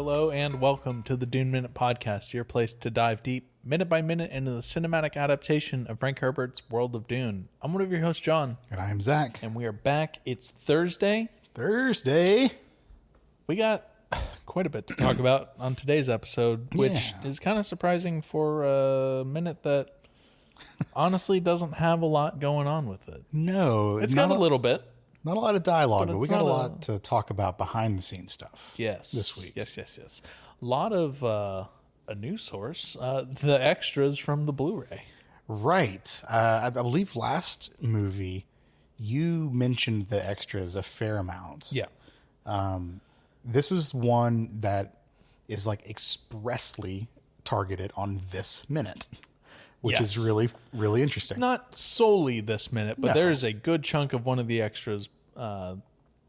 Hello and welcome to the Dune Minute Podcast, your place to dive deep, minute by minute, into the cinematic adaptation of Frank Herbert's World of Dune. I'm one of your hosts, John. And I'm Zach. And we are back. It's Thursday. We got quite a bit to talk about on today's episode, which is kind of surprising for a minute that honestly doesn't have a lot going on with it. No. It's got a little bit. Not a lot of dialogue, but we got a lot to talk about behind the scenes stuff. Yes. This week. Yes. A lot of a news source, the extras from the Blu-ray. Right. I believe last movie you mentioned the extras a fair amount. Yeah. This is one that is like expressly targeted on this minute, which is really, really interesting. Not solely this minute, but there's a good chunk of one of the extras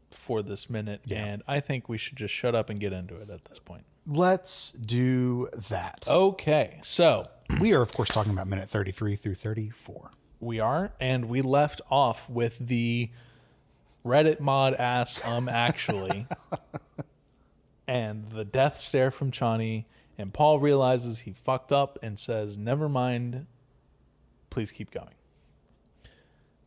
for this minute, and I think we should just shut up and get into it at this point. Let's do that. Okay, so we are, of course, talking about minute 33 through 34. We are, and we left off with the Reddit mod ass actually, and the death stare from Chani, and Paul realizes he fucked up and says, "Never mind, please keep going."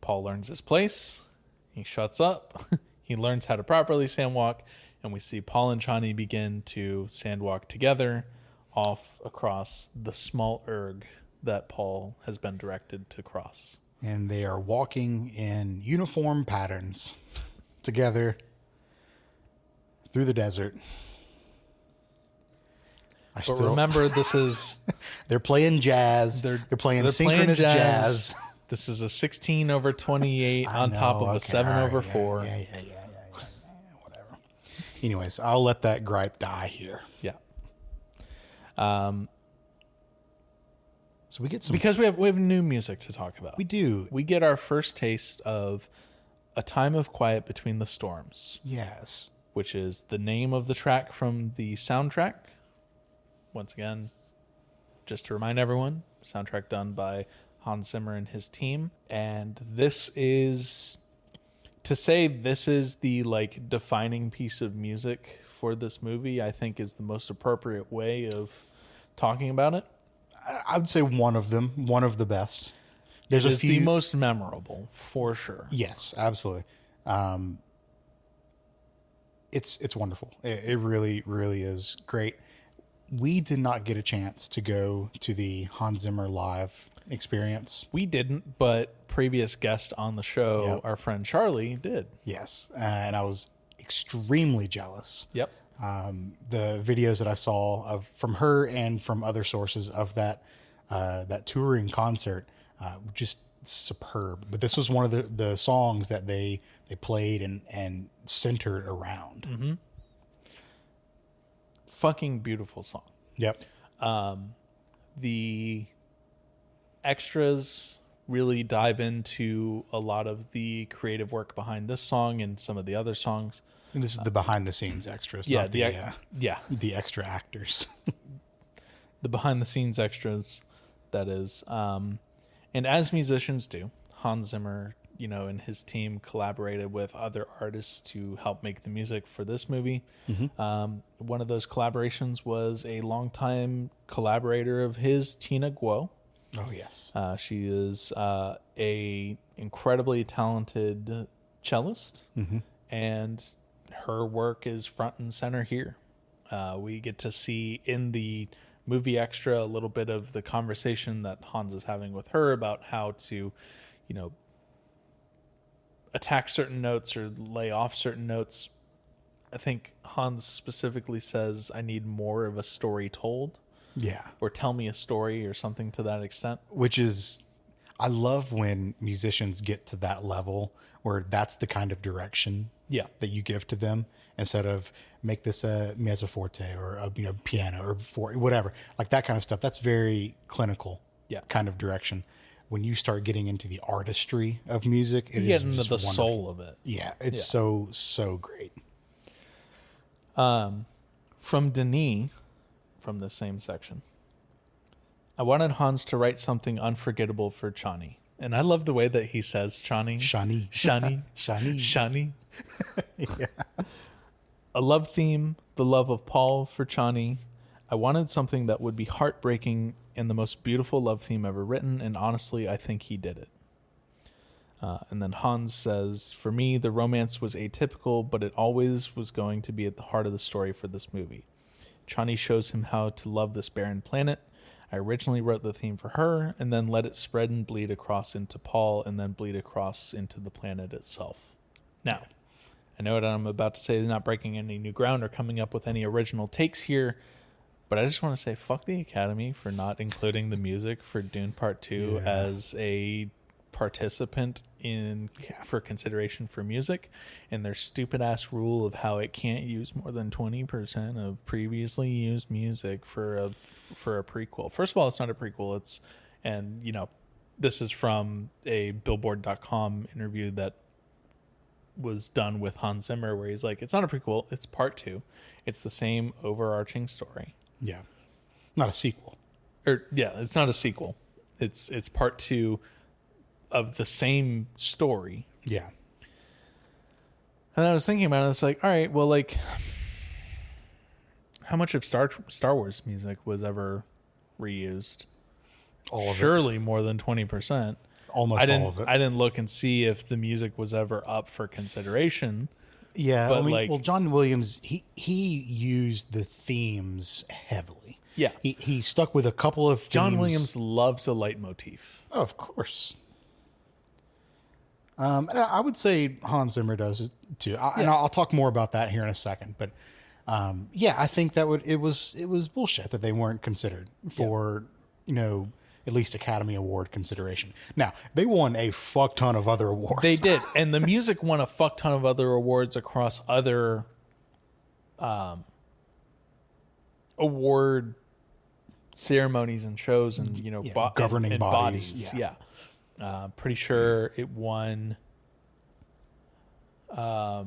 Paul learns his place. He shuts up. He learns how to properly sandwalk, and we see Paul and Chani begin to sandwalk together off across the small erg that Paul has been directed to cross. And they are walking in uniform patterns together through the desert. But remember, this is... They're playing jazz. They're playing synchronous jazz. This is a 16 over 28 on top of a 7 over 4. Yeah, whatever. Anyways, I'll let that gripe die here. Yeah. So we get some... Because we have new music to talk about. We do. We get our first taste of A Time of Quiet Between the Storms. Yes. Which is the name of the track from the soundtrack. Once again, just to remind everyone, soundtrack done by Hans Zimmer and his team. And this is, to say this is the like defining piece of music for this movie, I think is the most appropriate way of talking about it. I would say one of them, one of the best. There's a few, the most memorable, for sure. Yes, absolutely. It's wonderful. It really, really is great. We did not get a chance to go to the Hans Zimmer live experience. We didn't, but previous guest on the show, our friend Charlie, did. Yes, and I was extremely jealous. Yep. The videos that I saw from her and from other sources of that touring concert, just superb. But this was one of the songs that they played and centered around. Mm-hmm. Fucking beautiful song. Yep. The extras really dive into a lot of the creative work behind this song and some of the other songs. And this is the behind the scenes extras, yeah, not the extra actors. The behind the scenes extras, that is. And as musicians do, Hans Zimmer, and his team collaborated with other artists to help make the music for this movie. Mm-hmm. One of those collaborations was a longtime collaborator of his, Tina Guo. Oh, yes. She is a incredibly talented cellist, and her work is front and center here. We get to see in the movie extra a little bit of the conversation that Hans is having with her about how to, attack certain notes or lay off certain notes. I think Hans specifically says, "I need more of a story told." Yeah. Or tell me a story or something to that extent. Which is, I love when musicians get to that level where that's the kind of direction that you give to them instead of make this a mezzo forte or a piano or whatever. Like that kind of stuff. That's very clinical kind of direction. When you start getting into the artistry of music, it is just the wonderful. soul of it. Yeah, it's so great. From Denis, from the same section, I wanted Hans to write something unforgettable for Chani. And I love the way that he says Chani. Shani. Shani. Shani. Shani. Yeah. A love theme the love of Paul for Chani. I wanted something that would be heartbreaking and the most beautiful love theme ever written, and honestly, I think he did it. And then Hans says, for me, the romance was atypical, but it always was going to be at the heart of the story for this movie. Chani shows him how to love this barren planet. I originally wrote the theme for her, and then let it spread and bleed across into Paul, and then bleed across into the planet itself. Now, I know what I'm about to say is not breaking any new ground or coming up with any original takes here, but I just want to say fuck the Academy for not including the music for Dune Part 2 as a participant for consideration for music, and their stupid ass rule of how it can't use more than 20% of previously used music for a prequel. First of all, it's not a prequel. This is from a Billboard.com interview that was done with Hans Zimmer, where he's like, it's not a prequel, it's part 2. It's the same overarching story. Yeah. Not a sequel. It's not a sequel. It's part 2 of the same story. Yeah. And I was thinking about it, it's like, all right, well, like, how much of Star Wars music was ever reused? All of Surely more than 20%. Almost all of it. I didn't look and see if the music was ever up for consideration. Yeah, but John Williams, he used the themes heavily. Yeah. He stuck with a couple of themes. John Williams loves a leitmotif. Oh, of course. And I would say Hans Zimmer does too. And I'll talk more about that here in a second. But I think that it was bullshit that they weren't considered for at least Academy Award consideration. Now, they won a fuck ton of other awards. They did. And the music won a fuck ton of other awards across other award ceremonies and shows and, governing bodies. Pretty sure it won a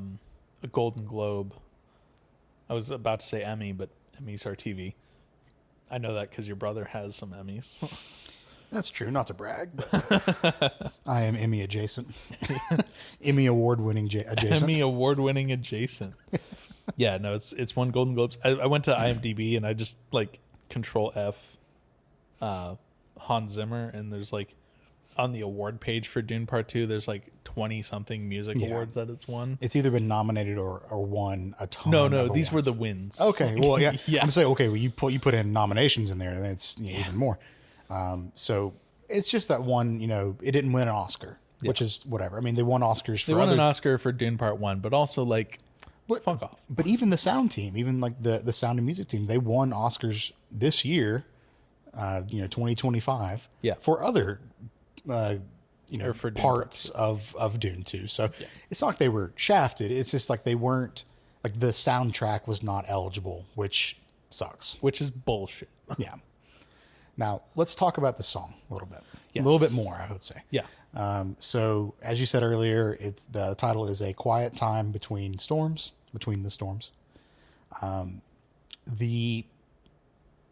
Golden Globe. I was about to say Emmy, but Emmys are TV. I know that because your brother has some Emmys. That's true. Not to brag, but I am Emmy adjacent. Emmy award-winning adjacent. Emmy award-winning adjacent. Yeah, no, it's won Golden Globes. I went to IMDb and I just Control F Hans Zimmer, and there's on the award page for Dune Part 2, there's 20 something music awards that it's won. It's either been nominated or won a ton. No, these were the wins. Okay, well, yeah. I'm saying, okay, well, you put in nominations in there, and it's even more. So it's just that one, it didn't win an Oscar, which is whatever. I mean, they won Oscars for an Oscar for Dune Part 1, but also fuck off. But even the sound team, even the sound and music team, they won Oscars this year, 2025 for other for parts of Dune 2. So it's not like they were shafted. It's just they weren't the soundtrack was not eligible, which sucks. Which is bullshit. Yeah. Now let's talk about the song a little bit. Yes. A little bit more, I would say. Yeah. So as you said earlier, the title is A Quiet Time Between the Storms. The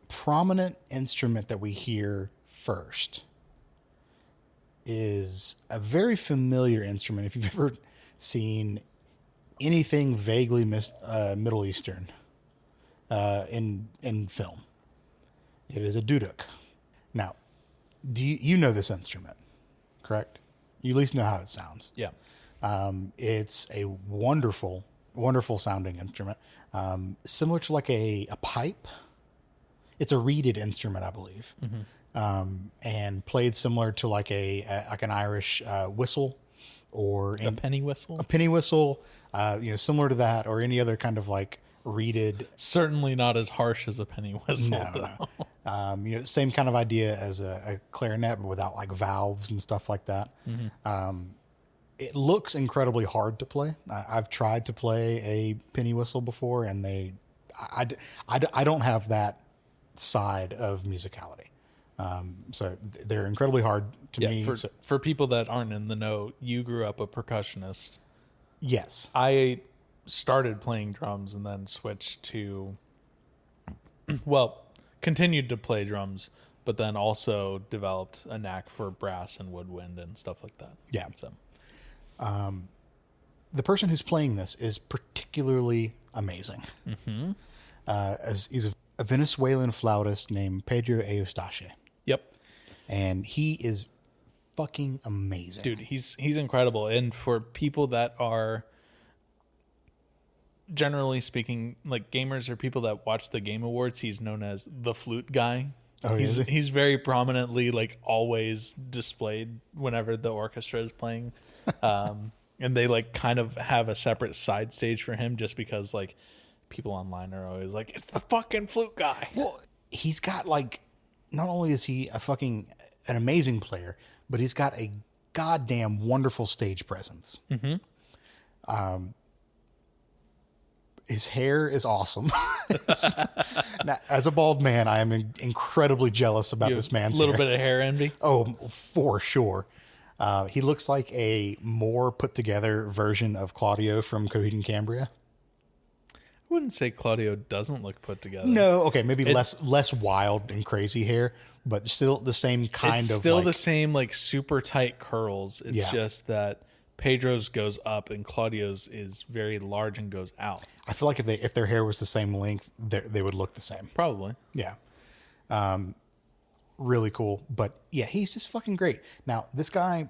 prominent instrument that we hear first is a very familiar instrument. If you've ever seen anything vaguely Middle Eastern in film, it is a duduk. Now, do you know this instrument? Correct? You at least know how it sounds. Yeah. It's a wonderful sounding instrument, similar to a pipe. It's a reeded instrument, I believe. Mm-hmm. And played similar to an Irish whistle or a penny whistle. A penny whistle, similar to that, or any other kind of reeded. Certainly not as harsh as a penny whistle. No. Same kind of idea as a clarinet, but without valves and stuff like that. Mm-hmm. It looks incredibly hard to play. I've tried to play a penny whistle before, and I don't have that side of musicality. So they're incredibly hard to me. For people that aren't in the know, you grew up a percussionist. Yes. I started playing drums and then switched to, continued to play drums, but then also developed a knack for brass and woodwind and stuff like that. Yeah. So, the person who's playing this is particularly amazing. Mm-hmm. He's a Venezuelan flautist named Pedro Eustache. Yep. And he is fucking amazing. Dude, he's incredible. And for people that are, generally speaking, like gamers or people that watch the Game Awards, he's known as the flute guy. Oh, he's very prominently, like, always displayed whenever the orchestra is playing. And they, like, kind of have a separate side stage for him just because, like, people online are always like, it's the fucking flute guy. Well, he's got, like, not only is he an amazing player, but he's got a goddamn wonderful stage presence. Mm-hmm. His hair is awesome. Now, as a bald man, I am incredibly jealous about this man's hair. A little bit of hair envy. Oh, for sure. He looks like a more put together version of Claudio from Coheed and Cambria. I wouldn't say Claudio doesn't look put together. No, okay, maybe less wild and crazy hair, but still the same kind of. Still the same, like, super tight curls. It's just that Pedro's goes up and Claudio's is very large and goes out. I feel like if their hair was the same length, they would look the same. Probably. Yeah. Really cool. But yeah, he's just fucking great. Now, this guy,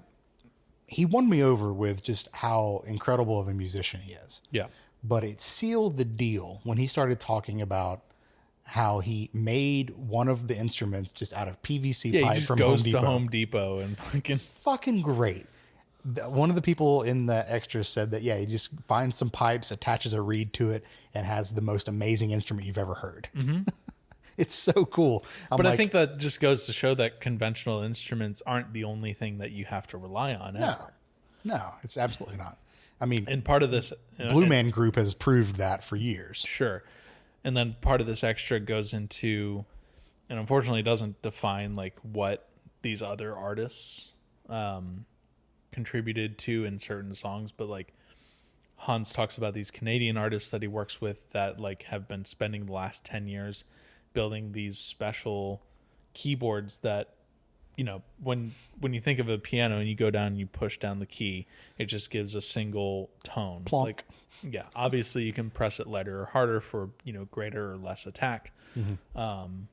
he won me over with just how incredible of a musician he is. Yeah. But it sealed the deal when he started talking about how he made one of the instruments just out of PVC pipe from Home Depot. He goes to Home Depot and It's fucking great. One of the people in the extra said that, he just finds some pipes, attaches a reed to it, and has the most amazing instrument you've ever heard. Mm-hmm. It's so cool. But I think that just goes to show that conventional instruments aren't the only thing that you have to rely on. No, it's absolutely not. I mean, and part of this Blue Man Group has proved that for years. Sure. And then part of this extra goes into, and unfortunately doesn't define, like, what these other artists contributed to in certain songs, but, like, Hans talks about these Canadian artists that he works with that, like, have been spending the last 10 years building these special keyboards that, you know, when you think of a piano and you go down and you push down the key, it just gives a single tone. Plonk. Like, yeah, obviously you can press it lighter or harder for, you know, greater or less attack. Mm-hmm.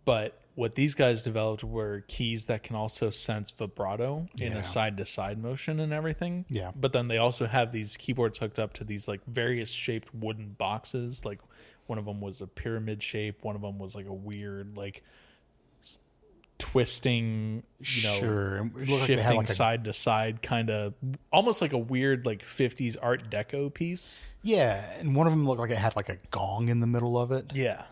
But what these guys developed were keys that can also sense vibrato in a side-to-side motion and everything. Yeah. But then they also have these keyboards hooked up to these, like, various shaped wooden boxes. Like, one of them was a pyramid shape. One of them was, like, a weird, like, twisting, you know, shifting like side to side, kind of almost like a weird, like, 50s Art Deco piece. Yeah. And one of them looked like it had, like, a gong in the middle of it. Yeah.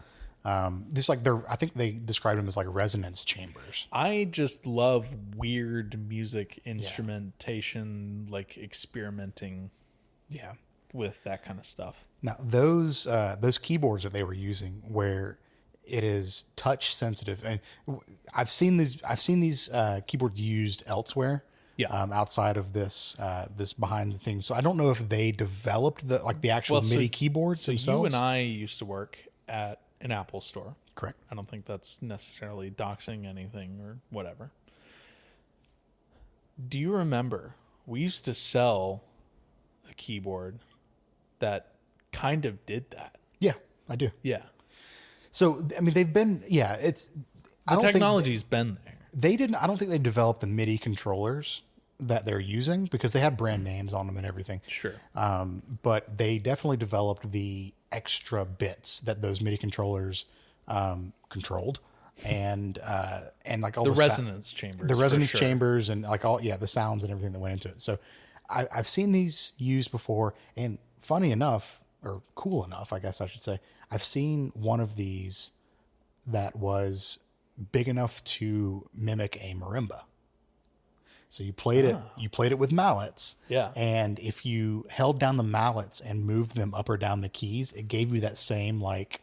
Just like I think they described them as like resonance chambers. I just love weird music instrumentation, like experimenting. Yeah, with that kind of stuff. Now those keyboards that they were using, where it is touch sensitive, and I've seen these keyboards used elsewhere. Yeah. Outside of this behind the thing, so I don't know if they developed the actual MIDI keyboards themselves. You and I used to work at an Apple store. Correct. I don't think that's necessarily doxing anything or whatever. Do you remember we used to sell a keyboard that kind of did that? Yeah, I do. Yeah. So, I mean, they've been, the technology's been there. I don't think they developed the MIDI controllers that they're using because they had brand names on them and everything. Sure. But they definitely developed the extra bits that those MIDI controllers controlled, and like all the resonance chambers, and like all the sounds and everything that went into it. So I've seen these used before, and funny enough, or cool enough, I guess I should say, I've seen one of these that was big enough to mimic a marimba. So you played it with mallets. Yeah. And if you held down the mallets and moved them up or down the keys, it gave you that same, like,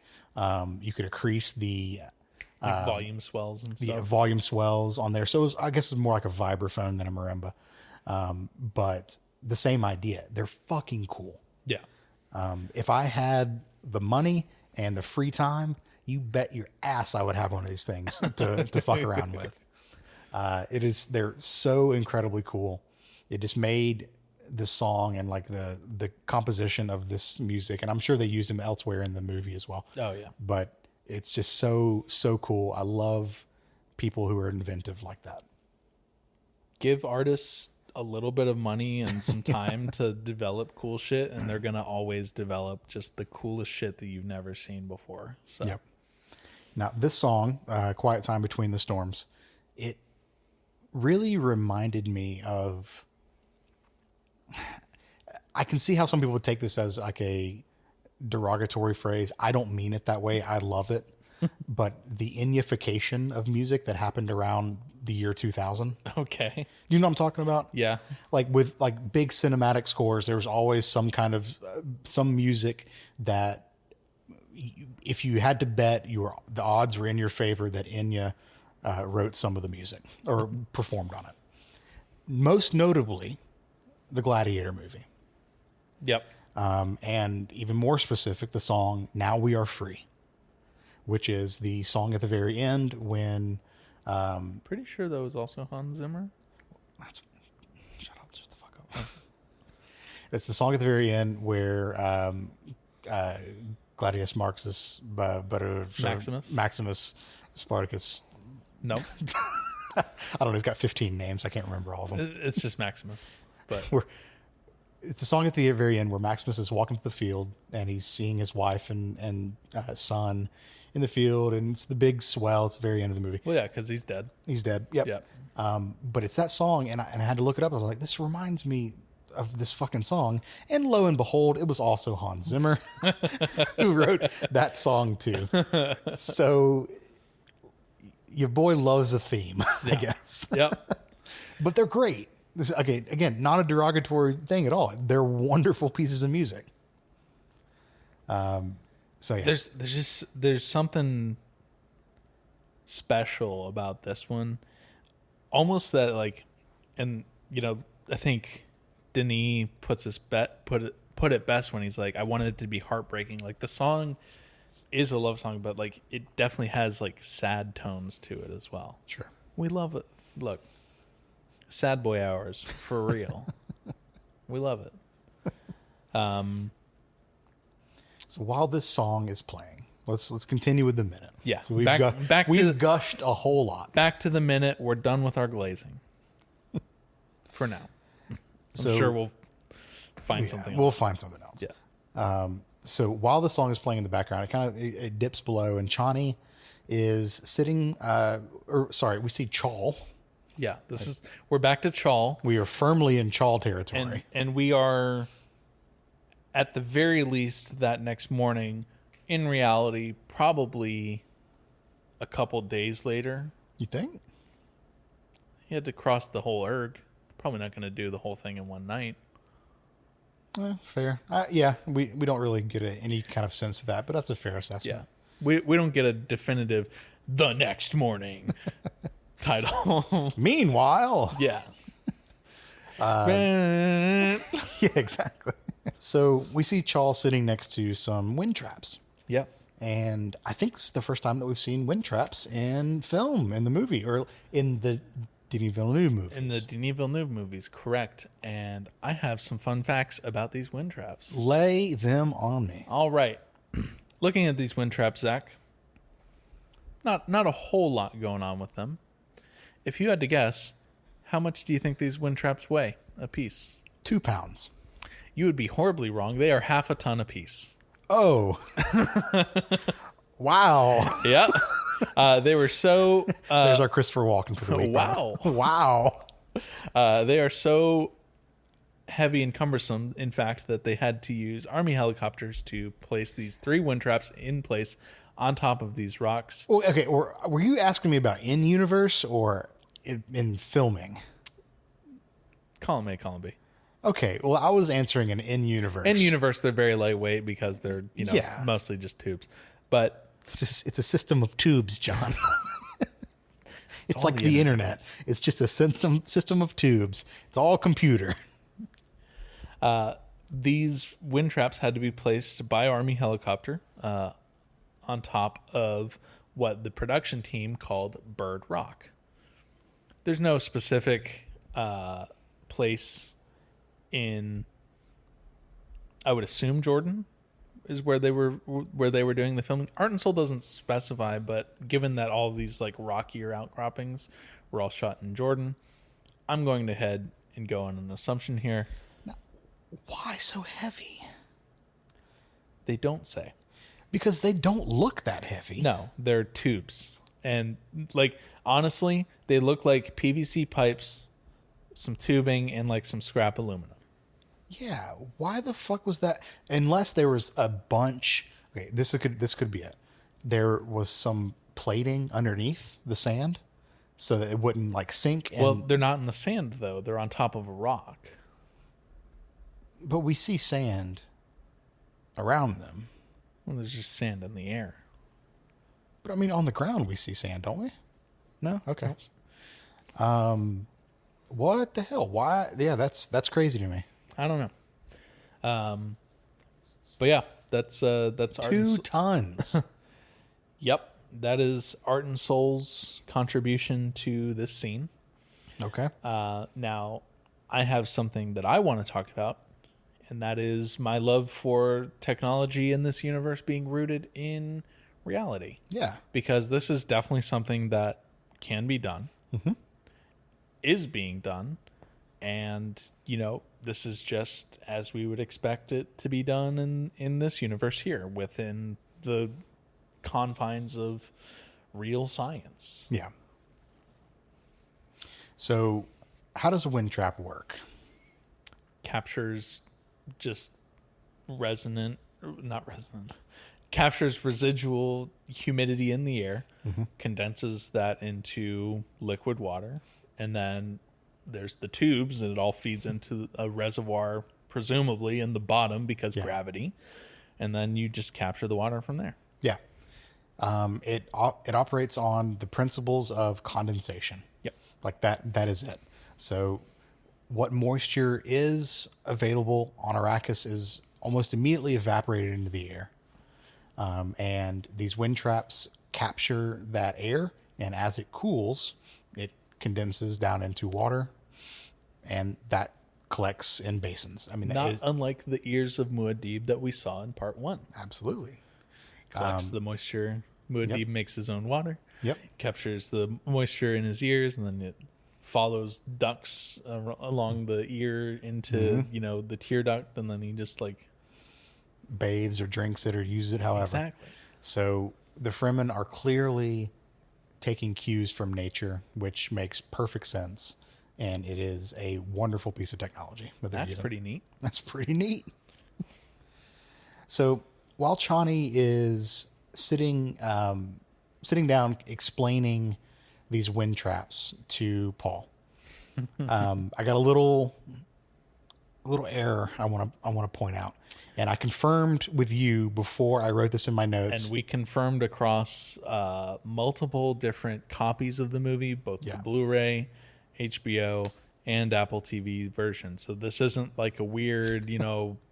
you could increase the like volume swells and stuff. Yeah, volume swells on there. So I guess it's more like a vibraphone than a marimba. But the same idea. They're fucking cool. Yeah. If I had the money and the free time, you bet your ass I would have one of these things to fuck around with. They're so incredibly cool. It just made this song and like the composition of this music, and I'm sure they used him elsewhere in the movie as well. Oh yeah. But it's just so cool. I love people who are inventive like that. Give artists a little bit of money and some time to develop cool shit, and they're gonna always develop just the coolest shit that you've never seen before. So Yep. Now this song, Quiet Time Between the Storms, it really reminded me of, I can see how some people would take this as like a derogatory phrase. I don't mean it that way. I love it. But the Ennyification of music that happened around the year 2000. Okay. You know what I'm talking about? Yeah. Like with like big cinematic scores, there was always some kind of some music that if you had to bet, the odds were in your favor that Enya wrote some of the music or performed on it. Most notably, the Gladiator movie. Yep. And even more specific, the song "Now We Are Free," which is the song at the very end when. Pretty sure that was also Hans Zimmer. Shut up, shut the fuck up. It's the song at the very end where Gladius Marxus, Maximus Spartacus. Nope. I don't know. He's got 15 names. I can't remember all of them. It's just Maximus. But it's the song at the very end where Maximus is walking to the field and he's seeing his wife and son in the field, and it's the big swell. It's the very end of the movie. Well, yeah, because he's dead. He's dead. Yep. But it's that song, and I had to look it up. I was like, this reminds me of this fucking song. And lo and behold, it was also Hans Zimmer who wrote that song too. So your boy loves a theme, I guess. Yep. But they're great. This again, not a derogatory thing at all. They're wonderful pieces of music. So yeah. There's something special about this one. Almost that like, and you know, I think Denis put it best when he's like, I wanted it to be heartbreaking. Like the song is a love song, but like it definitely has like sad tones to it as well. Sure. We love it. Look, sad boy hours for real. We love it. So while this song is playing, let's continue with the minute. Yeah. So we've gushed a whole lot. Back to the minute. We're done with our glazing. For now. I'm sure we'll find something else. We'll find something else. Yeah. So while the song is playing in the background, it dips below, and Chani is sitting. We see Chal. Yeah, we're back to Chal. We are firmly in Chal territory, and we are, at the very least, that next morning. In reality, probably a couple days later. You think? He had to cross the whole erg. Probably not going to do the whole thing in one night. Fair. Yeah, we don't really get any kind of sense of that, but that's a fair assessment. Yeah, we don't get a definitive "the next morning" title. Meanwhile, yeah, yeah, exactly. So we see Chal sitting next to some wind traps. Yep. And I think it's the first time that we've seen wind traps in film, in the movie, or in the Denis Villeneuve movies. In the Denis Villeneuve movies, correct. And I have some fun facts about these wind traps. Lay them on me. All right. Looking at these wind traps, Zach, not a whole lot going on with them. If you had to guess, how much do you think these wind traps weigh a piece? 2 pounds. You would be horribly wrong. They are half a ton apiece. Oh. Wow. Yeah. They were so... There's our Christopher Walken for the week. Wow. Wow. They are so heavy and cumbersome, in fact, that they had to use Army helicopters to place these 3 wind traps in place on top of these rocks. Well, okay, or were you asking me about in universe or in filming? Column A, column B. Okay, well, I was answering an in universe. In universe, they're very lightweight because they're mostly just tubes. But it's a system of tubes, John. It's like the internet. It's just a system of tubes. It's all computer. These wind traps had to be placed by Army helicopter on top of what the production team called Bird Rock. There's no specific place in, I would assume, Jordan is where they were doing the filming. Art and Soul doesn't specify, but given that all of these like rockier outcroppings were all shot in Jordan, I'm going to head and go on an assumption here. Now, why so heavy? They don't say. Because they don't look that heavy. No, they're tubes. And like honestly, they look like PVC pipes, some tubing, and like some scrap aluminum. Yeah, why the fuck was that? Unless there was a bunch. Okay, this could be it. There was some plating underneath the sand, so that it wouldn't like sink. Well, they're not in the sand though; they're on top of a rock. But we see sand around them. Well, there's just sand in the air. But I mean, on the ground we see sand, don't we? No, okay. What the hell? Why? Yeah, that's crazy to me. I don't know. But yeah, that's Art 2 tons. Yep, that is Art and Soul's contribution to this scene. Okay. Now, I have something that I want to talk about, and that is my love for technology in this universe being rooted in reality. Yeah. Because this is definitely something that can be done, is being done, and, you know, this is just as we would expect it to be done in this universe here, within the confines of real science. Yeah. So, how does a wind trap work? Captures just captures residual humidity in the air, condenses that into liquid water, and then there's the tubes, and it all feeds into a reservoir, presumably in the bottom because gravity, and then you just capture the water from there. Yeah. It operates on the principles of condensation. Yep. Like that is it. So what moisture is available on Arrakis is almost immediately evaporated into the air. And these wind traps capture that air, and as it cools, it condenses down into water, and that collects in basins. I mean, not unlike the ears of Muad'Dib that we saw in part 1. Absolutely. Collects the moisture. Muad'Dib makes his own water. Yep. Captures the moisture in his ears, and then it follows ducts along the ear into, the tear duct, and then he just like bathes or drinks it or uses it however. Exactly. So the Fremen are clearly taking cues from nature, which makes perfect sense. And it is a wonderful piece of technology. That's pretty neat. That's pretty neat. So while Chani is sitting down explaining these wind traps to Paul, I got a little error I want to point out. And I confirmed with you before I wrote this in my notes. And we confirmed across multiple different copies of the movie, both the Blu-ray, HBO, and Apple TV version. So this isn't like a weird,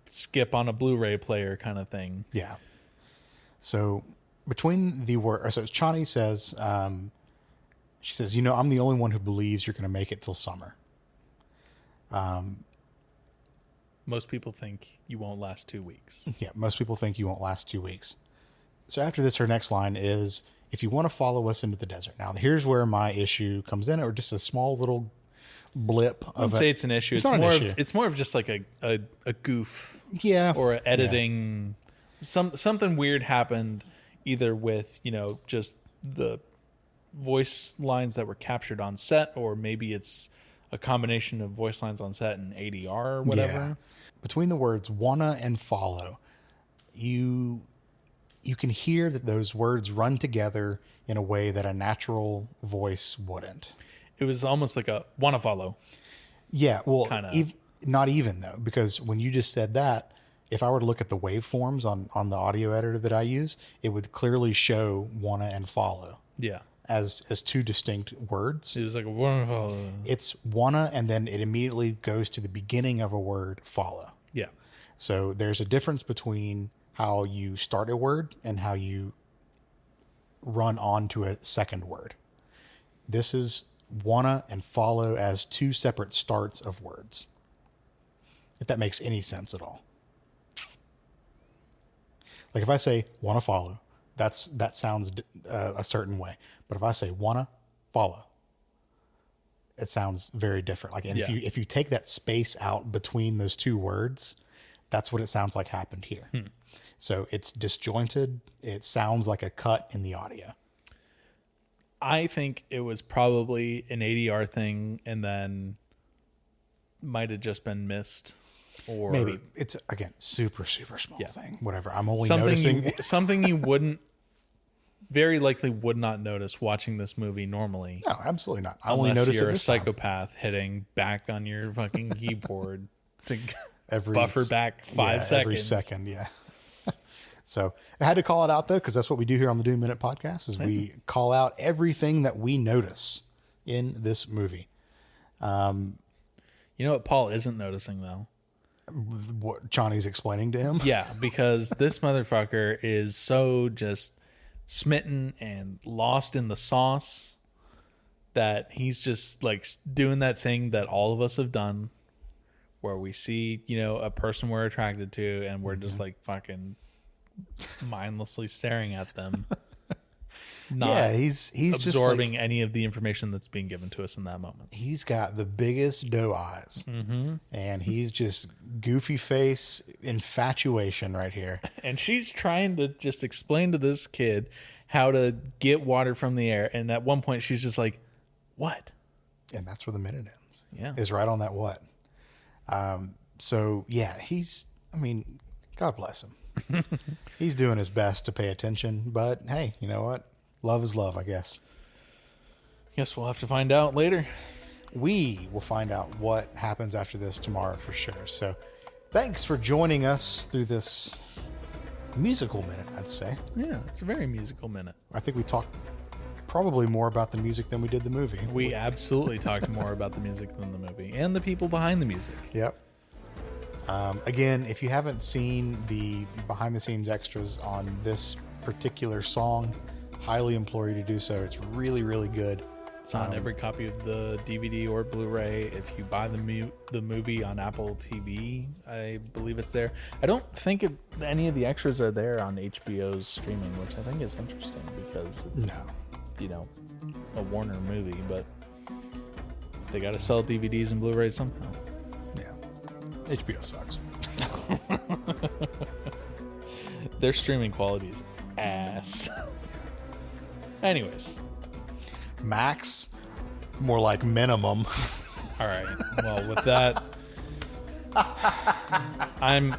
skip on a Blu-ray player kind of thing. Yeah. So between the words, so Chani says, she says, I'm the only one who believes you're going to make it till summer. Most people think you won't last 2 weeks. Yeah, most people think you won't last 2 weeks. So after this, her next line is, if you want to follow us into the desert. Now, here's where my issue comes in, or just a small little blip. I wouldn't say it's an issue. It's more of just like a goof. Yeah. Or a editing. Yeah. Something weird happened either with, just the voice lines that were captured on set, or maybe it's a combination of voice lines on set and ADR or whatever. Yeah. Between the words wanna and follow, you can hear that those words run together in a way that a natural voice wouldn't. It was almost like a wanna follow. Yeah, well, not even though, because when you just said that, if I were to look at the waveforms on the audio editor that I use, it would clearly show wanna and follow. Yeah. As two distinct words. It was like a wanna follow. It's wanna, and then it immediately goes to the beginning of a word, follow. Yeah. So there's a difference between how you start a word and how you run on to a second word. This is wanna and follow as two separate starts of words. if that makes any sense at all. Like if I say wanna follow, that sounds a certain way. But if I say wanna follow, it sounds very different. Like, and if you take that space out between those two words, that's what it sounds like happened here. So it's disjointed. It sounds like a cut in the audio. I think it was probably an ADR thing, and then might have just been missed. Or maybe it's, again, super small thing. Whatever. I'm only something noticing something you wouldn't, very likely would not notice watching this movie normally. No, absolutely not. I unless only noticed you're it a this psychopath hitting back on your fucking keyboard to every buffer back 5 seconds. Every second, yeah. So I had to call it out, though, because that's what we do here on the Dune Minute podcast, is we call out everything that we notice in this movie. You know what Paul isn't noticing, though? What Johnny's explaining to him? Yeah, because this motherfucker is so just smitten and lost in the sauce that he's just like doing that thing that all of us have done, where we see, you know, a person we're attracted to and we're just like fucking mindlessly staring at them. He's absorbing just like, any of the information that's being given to us in that moment. He's got the biggest doe eyes, and he's just goofy face infatuation right here. And she's trying to just explain to this kid how to get water from the air, and at one point she's just like, "What?" And that's where the minute ends. Yeah, is right on that what. So yeah, God bless him. He's doing his best to pay attention, but hey, you know what? Love is love, I guess. Guess we'll have to find out later. We will find out what happens after this tomorrow for sure. So thanks for joining us through this musical minute, I'd say. Yeah, it's a very musical minute. I think we talked probably more about the music than we did the movie. We absolutely talked more about the music than the movie and the people behind the music. Yep. Again, if you haven't seen the behind the scenes extras on this particular song, highly implore you to do so. It's really, really good. It's on every copy of the DVD or Blu-ray. If you buy the movie on Apple TV, I believe it's there. I don't think any of the extras are there on HBO's streaming, which I think is interesting because it's, you know, a Warner movie, but they got to sell DVDs and Blu-rays somehow. HBO sucks. Their streaming quality is ass. Anyways. Max, more like minimum. All right. Well, with that, I'm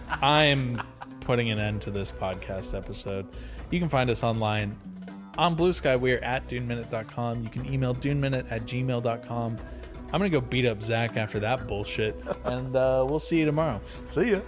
putting an end to this podcast episode. You can find us online on Blue Sky. We're at duneminute.com. You can email duneminute@gmail.com. I'm going to go beat up Zach after that bullshit, and we'll see you tomorrow. See ya.